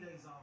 days off.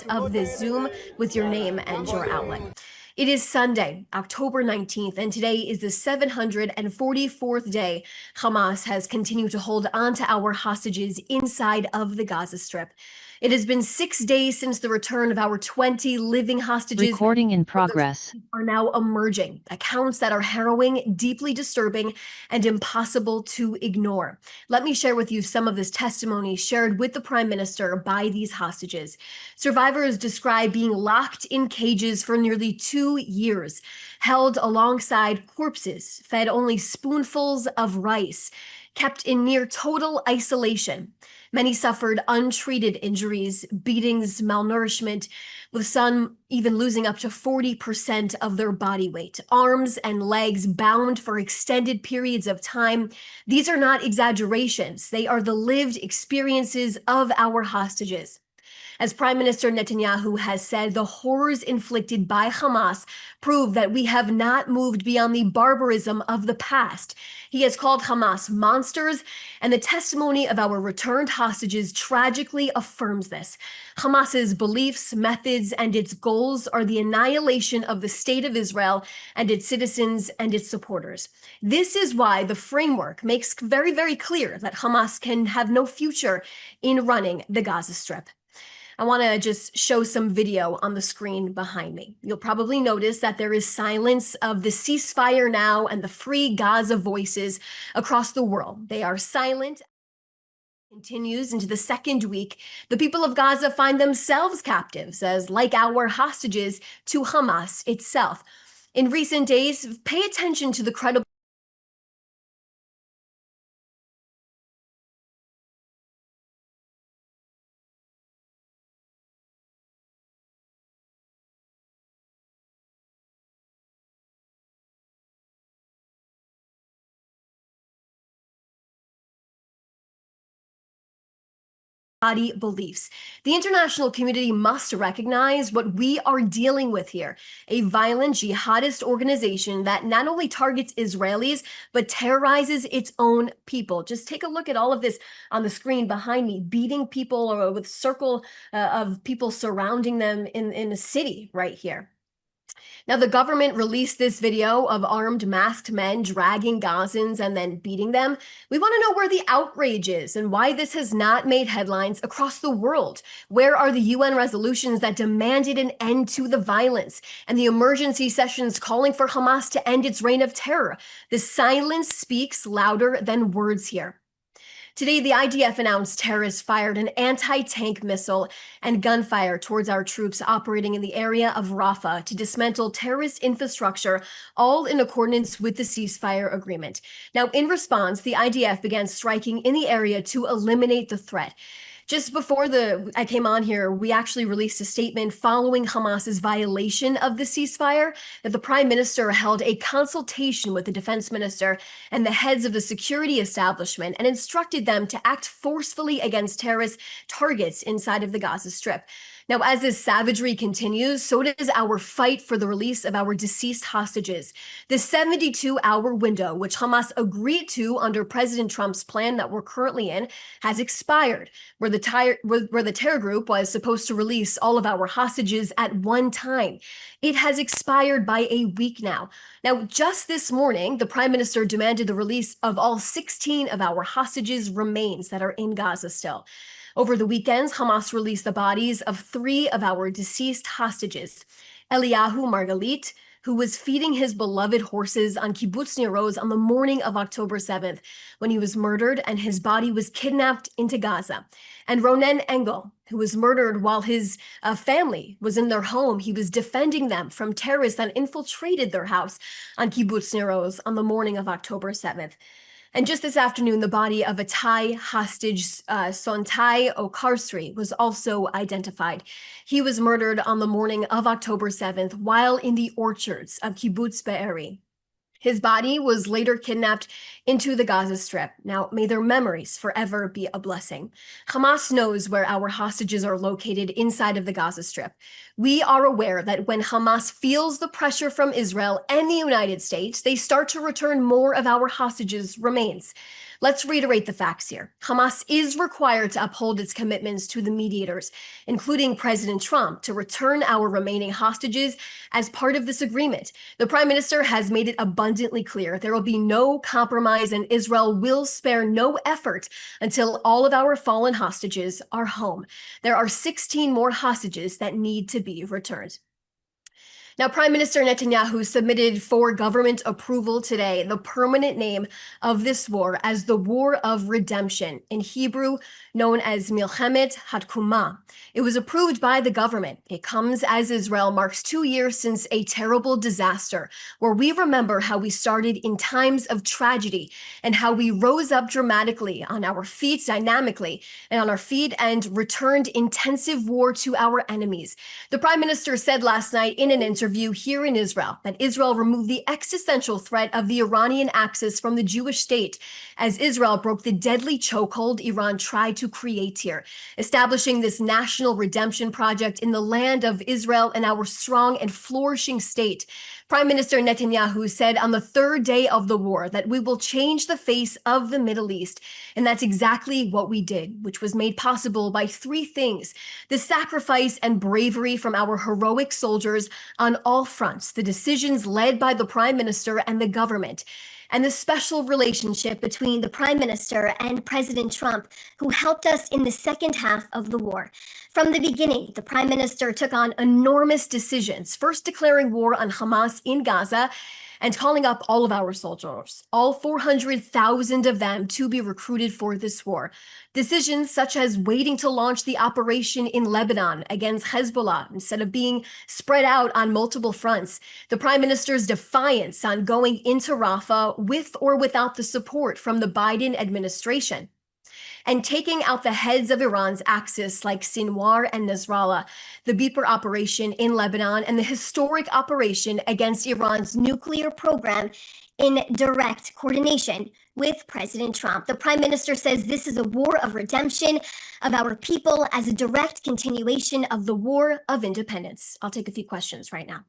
Of this Zoom with your name and your outlet. It is Sunday, October 19th, and today is the 744th day Hamas has continued to hold on to our hostages inside of the Gaza Strip. It has been 6 days since the return of our 20 living hostages. Recording in progress. Are now emerging, accounts that are harrowing, deeply disturbing, and impossible to ignore. Let me share with you some of this testimony shared with the Prime Minister by these hostages. Survivors describe being locked in cages for nearly 2 years, held alongside corpses, fed only spoonfuls of rice, kept in near total isolation. Many suffered untreated injuries, beatings, malnourishment, with some even losing up to 40% of their body weight, arms and legs bound for extended periods of time. These are not exaggerations. They are the lived experiences of our hostages. As Prime Minister Netanyahu has said, the horrors inflicted by Hamas prove that we have not moved beyond the barbarism of the past. He has called Hamas monsters, and the testimony of our returned hostages tragically affirms this. Hamas's beliefs, methods, and its goals are the annihilation of the state of Israel and its citizens and its supporters. This is why the framework makes very, very clear that Hamas can have no future in running the Gaza Strip. I want to just show some video on the screen behind me. You'll probably notice that there is silence of the ceasefire now and the free Gaza voices across the world. They are silent. Continues into the second week. The people of Gaza find themselves captives, as like our hostages, to Hamas itself. In recent days, pay attention to the credible body beliefs. The international community must recognize what we are dealing with here, a violent jihadist organization that not only targets Israelis, but terrorizes its own people. Just take a look at all of this on the screen behind me, beating people or with circle of people surrounding them in a city right here. Now, the government released this video of armed masked men dragging Gazans and then beating them. We want to know where the outrage is and why this has not made headlines across the world. Where are the UN resolutions that demanded an end to the violence and the emergency sessions calling for Hamas to end its reign of terror? The silence speaks louder than words here. Today, the IDF announced terrorists fired an anti-tank missile and gunfire towards our troops operating in the area of Rafah to dismantle terrorist infrastructure, all in accordance with the ceasefire agreement. Now, in response, the IDF began striking in the area to eliminate the threat. Just before I came on here, we actually released a statement following Hamas's violation of the ceasefire that the prime minister held a consultation with the defense minister and the heads of the security establishment and instructed them to act forcefully against terrorist targets inside of the Gaza Strip. Now, as this savagery continues, so does our fight for the release of our deceased hostages. The 72-hour window, which Hamas agreed to under President Trump's plan that we're currently in, has expired, where the terror group was supposed to release all of our hostages at one time. It has expired by a week now. Now, just this morning, the prime minister demanded the release of all 16 of our hostages' remains that are in Gaza still. Over the weekends, Hamas released the bodies of 3 of our deceased hostages. Eliyahu Margalit, who was feeding his beloved horses on Kibbutz Nir Oz on the morning of October 7th, when he was murdered and his body was kidnapped into Gaza. And Ronen Engel, who was murdered while his family was in their home. He was defending them from terrorists that infiltrated their house on Kibbutz Nir Oz on the morning of October 7th. And just this afternoon, the body of a Thai hostage, Sontai Okarsri, was also identified. He was murdered on the morning of October 7th while in the orchards of Kibbutz Be'eri. His body was later kidnapped into the Gaza Strip. Now, may their memories forever be a blessing. Hamas knows where our hostages are located inside of the Gaza Strip. We are aware that when Hamas feels the pressure from Israel and the United States, they start to return more of our hostages' remains. Let's reiterate the facts here. Hamas is required to uphold its commitments to the mediators, including President Trump, to return our remaining hostages as part of this agreement. The prime minister has made it abundantly clear there will be no compromise and Israel will spare no effort until all of our fallen hostages are home. There are 16 more hostages that need to be returned. Now, Prime Minister Netanyahu submitted for government approval today the permanent name of this war as the War of Redemption, in Hebrew known as Milchemet Hatkuma. It was approved by the government. It comes as Israel marks 2 years since a terrible disaster, where we remember how we started in times of tragedy and how we rose up dramatically on our feet, dynamically, and returned intensive war to our enemies. The Prime Minister said last night in an interview interview here in Israel that Israel removed the existential threat of the Iranian axis from the Jewish state as Israel broke the deadly chokehold Iran tried to create here, establishing this national redemption project in the land of Israel and our strong and flourishing state. Prime Minister Netanyahu said on the third day of the war that we will change the face of the Middle East. And that's exactly what we did, which was made possible by three things: the sacrifice and bravery from our heroic soldiers on all fronts, the decisions led by the Prime Minister and the government, and the special relationship between the Prime Minister and President Trump, who helped us in the second half of the war. From the beginning, the Prime Minister took on enormous decisions, first declaring war on Hamas in Gaza and calling up all of our soldiers, all 400,000 of them, to be recruited for this war. Decisions such as waiting to launch the operation in Lebanon against Hezbollah instead of being spread out on multiple fronts. The Prime Minister's defiance on going into Rafah with or without the support from the Biden administration, and taking out the heads of Iran's axis like Sinwar and Nasrallah, the Beeper operation in Lebanon, and the historic operation against Iran's nuclear program in direct coordination with President Trump. The Prime Minister says this is a war of redemption of our people as a direct continuation of the War of Independence. I'll take a few questions right now.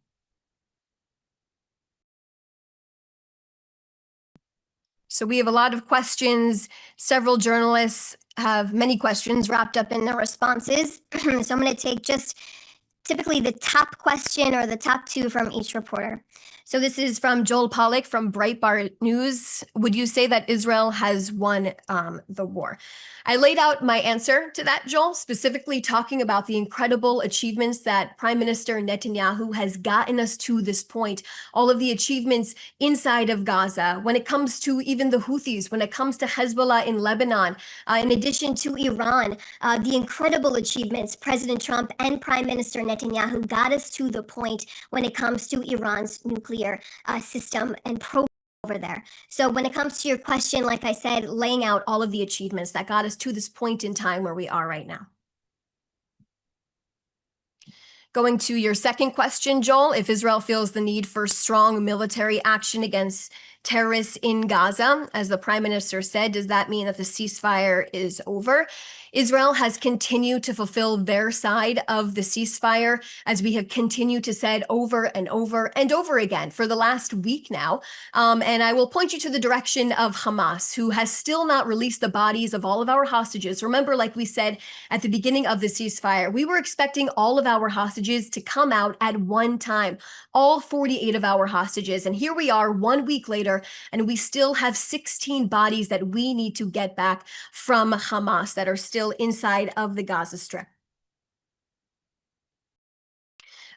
So we have a lot of questions. Several journalists have many questions wrapped up in their responses. So I'm going to take just typically the top question or the top two from each reporter. So this is from Joel Pollack from Breitbart News. Would you say that Israel has won the war? I laid out my answer to that, Joel, specifically talking about the incredible achievements that Prime Minister Netanyahu has gotten us to this point, all of the achievements inside of Gaza, when it comes to even the Houthis, when it comes to Hezbollah in Lebanon, in addition to Iran, the incredible achievements President Trump and Prime Minister Netanyahu got us to the point when it comes to Iran's nuclear system and program over there. So when it comes to your question, like I said, laying out all of the achievements that got us to this point in time where we are right now. Going to your second question, Joel, if Israel feels the need for strong military action against terrorists in Gaza, as the Prime Minister said, does that mean that the ceasefire is over? Israel has continued to fulfill their side of the ceasefire, as we have continued to said over and over and over again for the last week now. And I will point you to the direction of Hamas, who has still not released the bodies of all of our hostages. Remember, like we said at the beginning of the ceasefire, we were expecting all of our hostages to come out at one time, all 48 of our hostages. And here we are 1 week later, and we still have 16 bodies that we need to get back from Hamas that are still inside of the Gaza Strip.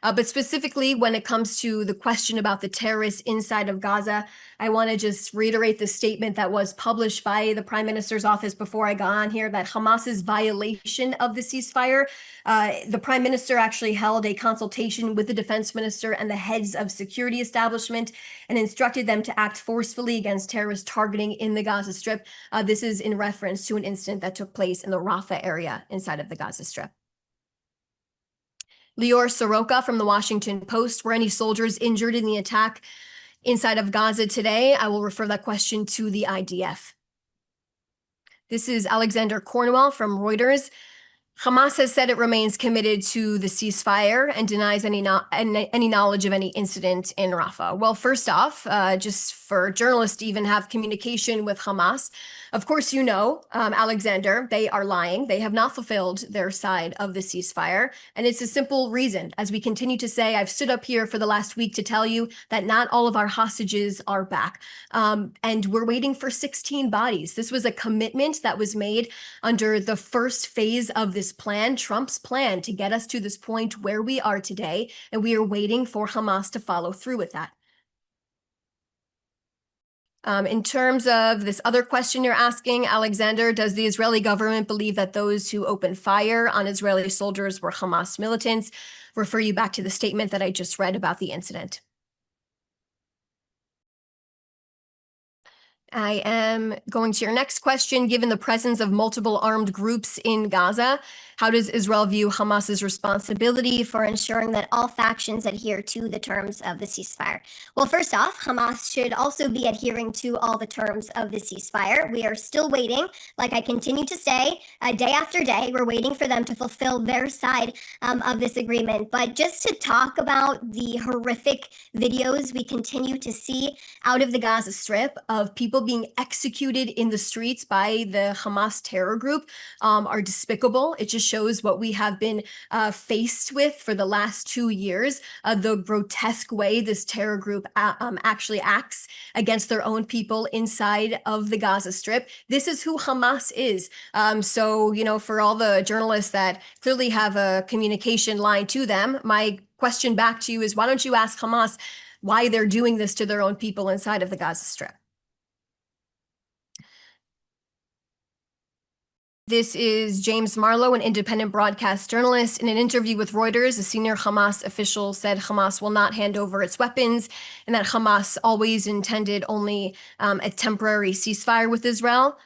But specifically, when it comes to the question about the terrorists inside of Gaza, I want to just reiterate the statement that was published by the Prime Minister's office before I got on here, that Hamas's violation of the ceasefire, the Prime Minister actually held a consultation with the Defense Minister and the heads of security establishment and instructed them to act forcefully against terrorist targeting in the Gaza Strip. This is in reference to an incident that took place in the Rafah area inside of the Gaza Strip. Lior Soroka from the Washington Post, were any soldiers injured in the attack inside of Gaza today? I will refer that question to the IDF. This is Alexander Cornwell from Reuters. Hamas has said it remains committed to the ceasefire and denies any knowledge of any incident in Rafah. Well, first off, just for journalists to even have communication with Hamas, of course, you know, Alexander, they are lying. They have not fulfilled their side of the ceasefire. And it's a simple reason. As we continue to say, I've stood up here for the last week to tell you that not all of our hostages are back. And we're waiting for 16 bodies. This was a commitment that was made under the first phase of this plan, Trump's plan to get us to this point where we are today. And we are waiting for Hamas to follow through with that. In terms of this other question you're asking, Alexander, does the Israeli government believe that those who opened fire on Israeli soldiers were Hamas militants? Refer you back to the statement that I just read about the incident. I am going to your next question. Given the presence of multiple armed groups in Gaza, how does Israel view Hamas's responsibility for ensuring that all factions adhere to the terms of the ceasefire? Well, first off, Hamas should also be adhering to all the terms of the ceasefire. We are still waiting, like I continue to say, day after day, we're waiting for them to fulfill their side of this agreement. But just to talk about the horrific videos we continue to see out of the Gaza Strip of people being executed in the streets by the Hamas terror group are despicable. It just shows what we have been faced with for the last 2 years, the grotesque way this terror group actually acts against their own people inside of the Gaza Strip. This is who Hamas is. So, for all the journalists that clearly have a communication line to them, my question back to you is, why don't you ask Hamas why they're doing this to their own people inside of the Gaza Strip? This is James Marlowe, an independent broadcast journalist. In an interview with Reuters, a senior Hamas official said Hamas will not hand over its weapons and that Hamas always intended only a temporary ceasefire with Israel.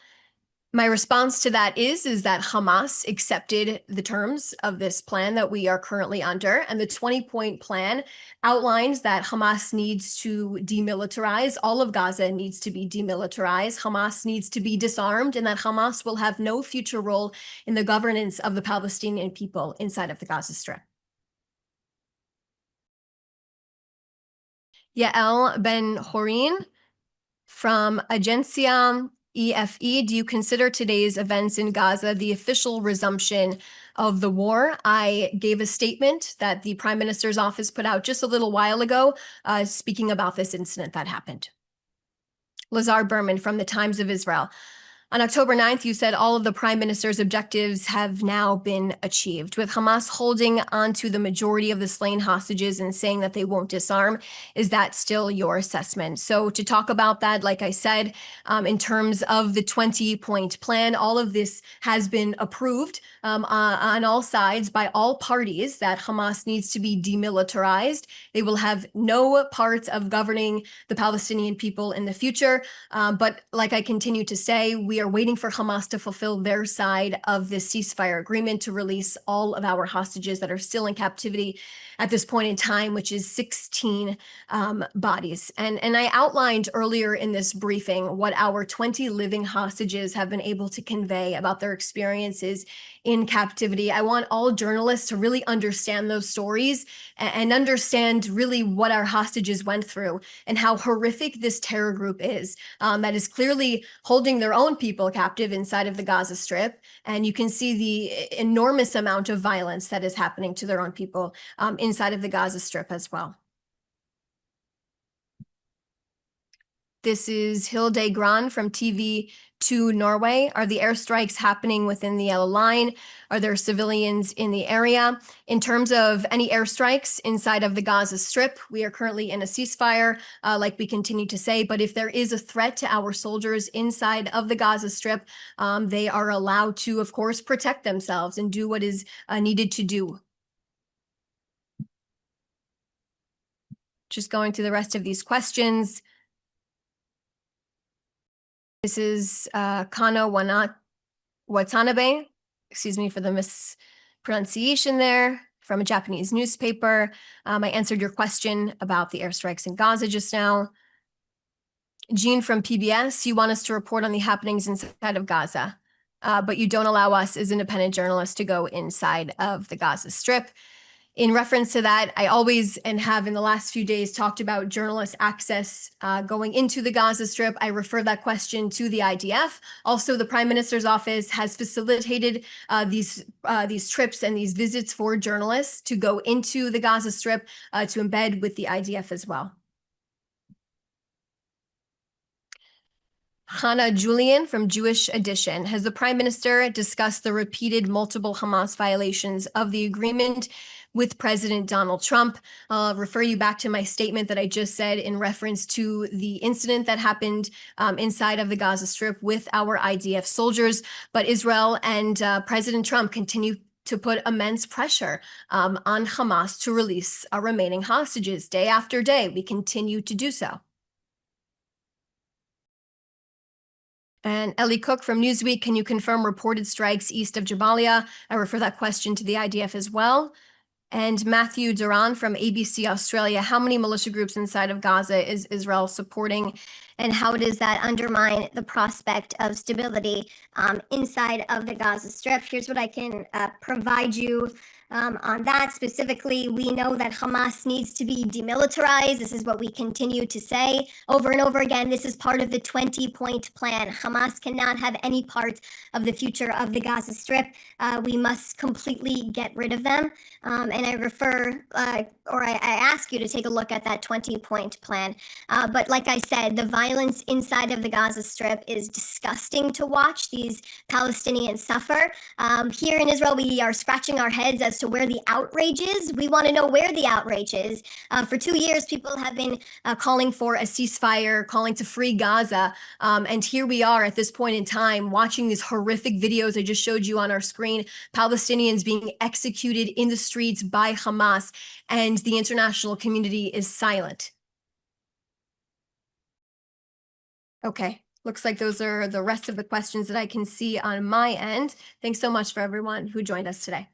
My response to that is that Hamas accepted the terms of this plan that we are currently under, and the 20-point plan outlines that Hamas needs to demilitarize. All of Gaza needs to be demilitarized. Hamas needs to be disarmed, and that Hamas will have no future role in the governance of the Palestinian people inside of the Gaza Strip. Yael Ben-Horin from Agencia EFE, do you consider today's events in Gaza the official resumption of the war? I gave a statement that the Prime Minister's office put out just a little while ago, speaking about this incident that happened. Lazar Berman from the Times of Israel. On October 9th, you said all of the Prime Minister's objectives have now been achieved. With Hamas holding onto the majority of the slain hostages and saying that they won't disarm, is that still your assessment? So to talk about that, like I said, in terms of the 20-point plan, all of this has been approved on all sides by all parties that Hamas needs to be demilitarized. They will have no part of governing the Palestinian people in the future. But like I continue to say, we are waiting for Hamas to fulfill their side of this ceasefire agreement to release all of our hostages that are still in captivity at this point in time, which is 16 bodies. And I outlined earlier in this briefing what our 20 living hostages have been able to convey about their experiences in captivity. I want all journalists to really understand those stories and understand really what our hostages went through and how horrific this terror group is, that is clearly holding their own people captive inside of the Gaza Strip. And you can see the enormous amount of violence that is happening to their own people inside of the Gaza Strip as well. This is Hilde Gran from TV2 Norway. Are the airstrikes happening within the yellow line? Are there civilians in the area? In terms of any airstrikes inside of the Gaza Strip, we are currently in a ceasefire, like we continue to say, but if there is a threat to our soldiers inside of the Gaza Strip, they are allowed to, of course, protect themselves and do what is needed to do. Just going through the rest of these questions. This is Kano Watanabe, excuse me for the mispronunciation there, from a Japanese newspaper. I answered your question about the airstrikes in Gaza just now. Jean from PBS, you want us to report on the happenings inside of Gaza, but you don't allow us as independent journalists to go inside of the Gaza Strip. In reference to that, I always and have in the last few days talked about journalist access going into the Gaza Strip. I refer that question to the IDF. Also, the Prime Minister's office has facilitated these trips and these visits for journalists to go into the Gaza Strip to embed with the IDF as well. Hannah Julian from Jewish Edition. Has the Prime Minister discussed the repeated multiple Hamas violations of the agreement with President Donald Trump? I'll refer you back to my statement that I just said in reference to the incident that happened inside of the Gaza Strip with our IDF soldiers. But Israel and President Trump continue to put immense pressure on Hamas to release our remaining hostages day after day. We continue to do so. And Ellie Cook from Newsweek, can you confirm reported strikes east of Jabalia? I refer that question to the IDF as well. And Matthew Duran from ABC Australia, how many militia groups inside of Gaza is Israel supporting? And how does that undermine the prospect of stability inside of the Gaza Strip? Here's what I can provide you on that. Specifically, we know that Hamas needs to be demilitarized. This is what we continue to say over and over again. This is part of the 20-point plan. Hamas cannot have any part of the future of the Gaza Strip. We must completely get rid of them. And I refer, or I ask you to take a look at that 20-point plan. But like I said, the violence inside of the Gaza Strip is disgusting to watch. These Palestinians suffer. Here in Israel, we are scratching our heads as to where the outrage is. We want to know where the outrage is. For 2 years, people have been calling for a ceasefire, calling to free Gaza. And here we are at this point in time watching these horrific videos I just showed you on our screen, Palestinians being executed in the streets by Hamas, and the international community is silent. Okay, looks like those are the rest of the questions that I can see on my end. Thanks so much for everyone who joined us today.